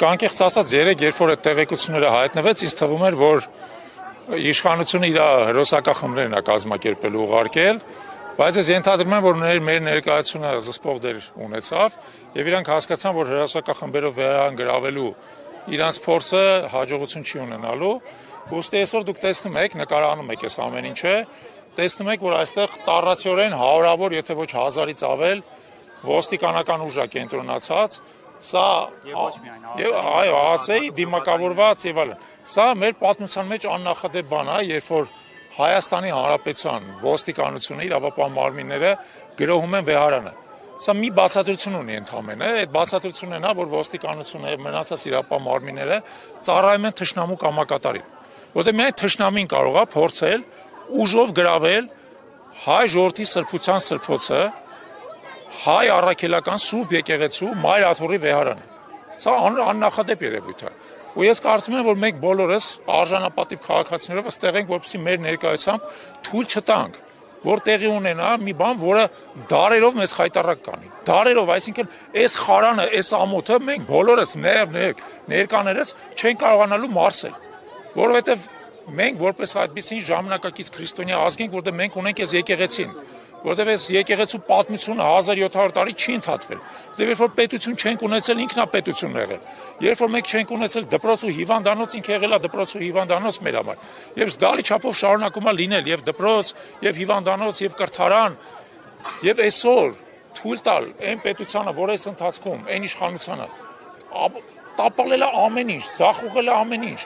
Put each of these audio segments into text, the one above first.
Կանկեղծ ասած, երբ որ այդ տեղեկությունները հայտնվեց, ինձ թվում էր, որ իշխանությունը իր հերոսակա խմբերն է կազմակերպելու ուղարկել, բայց ես ենթադրում եմ, որ մեր ներկայացումը զսպող դեր ունեցավ եւ իրանք հասկացան, որ հերոսակա խմբերով վերան գրավելու իրանց փորձը հաջողություն չի ունենալու։ Ուստի այսօր դուք տեսնում եք, նկարահանում եք այս ամեն ինչը, տեսնում եք, որ այստեղ տառացիորեն հարյուրավոր, եթե ոչ 1000-ից ավել ոստիկանական ուժ է կենտրոնացած, սա այո, ԱԱՑ-ի դիմակավորված եւ այլն։ Սա մեր պատմության մեջ աննախադեպ բան է, երբ որ Հայաստանի Հանրապետության ոստիկանությունը, իրավապահ մարմինները գրոհում են վեհարանը։ Սա մի բացատրություն ունի ընդհանրապես, այդ բացատրությունն է նա, որ ոստիկանությունը եւ մնացած իրավապահ մարմինները ծառայում են թշնամու կամակատարին, որտեղ միայն թշնամին կարող է փորձել ուժով գրավել հայ ժողովրդի սրբության սրբոցը, հայ առաքելական սուրբ եկեղեցու Մայր Աթոռի վեհարանը։ Սա աննախադեպ երևույթ է։ Ու ես կարծում եմ, որ մենք բոլորս արժանապատիվ քաղաքացիներով ըստեղ ենք, որպեսզի մեր ներկայությամբ թույլ չտանք, որ տեղի ունենա մի բան, որը դարերով մեզ խայտառակ կանի։ Դարերով, այսինքն այս խարանը, այս ամոթը մենք բոլորս ներկաներս չեն կարողանալու մարսել, որովհետև մենք որպես այդպիսին ժամանակակից քրիստոնյա ազգ ենք, որտեղ մենք ունենք այս եկեղեցին, որտեղ այս եկեղեցու պատմությունը 1700 տարի չի ընդհատվել։ Որտեղ երբ որ պետություն չենք ունեցել, ինքնապետություն եղել։ Երբ որ մենք չենք ունեցել դպրոց ու հիվանդանոց, ինքը եղել է դպրոց ու հիվանդանոց մեր համար։ Եվ զգալի չափով շարունակում է լինել եւ դպրոց, եւ հիվանդանոց, եւ կրթարան, եւ այսօր թույլ տալ այն պետությանը, որ այս ընթացքում այն իշխանությանը տապալել է ամեն ինչ, զախուղել է ամեն ինչ,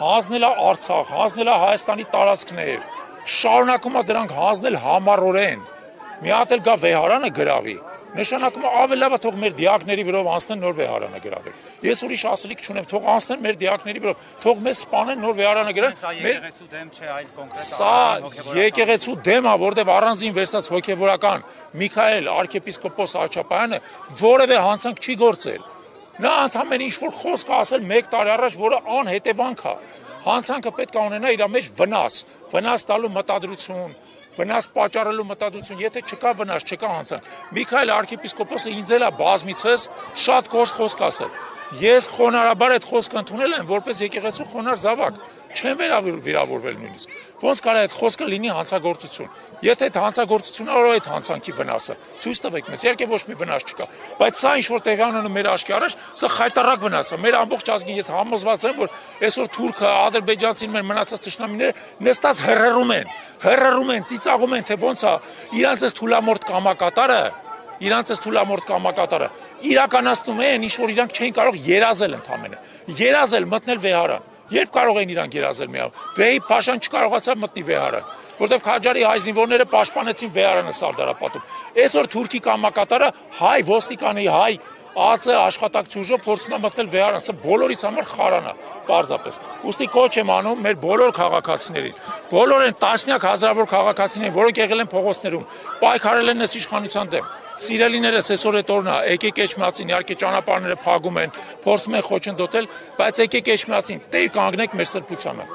հանձնել է Արցախ, հանձնել է Հայաստանի տարածքներ, շարունակում է դրանք հանձնել համառորեն։ Մի հատ էլ գա վեհարանը գրավի, նշանակում է ավելի լավ է թող մեր դիակների վրով անցնեն նոր վեհարանը գրավեն։ Ես ուրիշ ասելիք չունեմ, թող անցնեն մեր դիակների վրով, թող մեզ սպանեն նոր վեհարանը գրեն։ Սա եկեղեցու դեմ չէ, այլ կոնկրետ Սա եկեղեցու դեմ է, որտեղ առանձին վերցած հոգևորական Միքայել arczepiskopos Աչապայանը որևէ հանցանք չի գործել։ Նա ընդհանրապես ինչ-որ խոսք է ասել 1 տարի առաջ, որը անհետևանք է։ Հանցանքը պետք է ունենա իր մեջ վնաս տալու մտադրություն, վնաս պատճառելու մտադրություն, եթե չկա վնաս, չկա հանցանք։ Միքայել arczepiskopos-ը ինձ էլ է բազմիցս շատ կոշտ խոսք ասել։ Ես խոնարհաբար այդ խոսքը ընդունել եմ որպես եկեղեցու խոնարհ զավակ, չեմ վիրավորվել նույնիսկ։ Ոնց կարա այդ խոսքը լինի հանցագործություն։ Եթե այդ հանցագործությունն է, այդ հանցանքի վնասը, ցույց տվեք մեզ, իհարկե ոչ մի վնաս չկա, բայց սա ինչ որ տեղի ունենում մեր աչքի առաջ, սա խայտառակ վնաս է։ Մեր ամբողջ ազգին ես համոզված եմ, որ այսօր թուրքը, ադրբեջանցին, մեր մնացած թշնամիները նստած հռռում են, ծիծաղում են, թե ոնց է իրանց այս թուլամորտ կամակատարը իրականացնում են ինչ որ իրանք չէին կարող երազել ընդհանրապես։ Երազել մտնել վեհարան։ Երբ կարող են իրանք երազել միավ։ Վեհի Փաշան չկարողացավ մտնի վեհարան, որտեղ Քաջարի հայ զինվորները պաշտպանեցին վեհարանը Սարդարապատում։ Այսօր թուրքի կամակատարը հայ ոստիկանի, հայ ԱԱՑ աշխատակցի ուժով փորձում է մտնել վեհարան, սա բոլորից համար խարան է, պարզապես։ Ուստի կոչ եմ անում մեր բոլոր քաղաքացիներին, բոլոր են տասնյակ հազարավոր քաղաքացիներին, որոնք եղել են փողոցներում, պայքարել են այս իշխանության դեմ։ Սիրելիներս այսօր այդ օրն է, եկեք Էջմիածին, իհարկե ճանապարհները փակում են, փորձում են խոչընդոտել, բայց եկեք Էջմիածին, տեր կանգնեք մեր սրբությանը։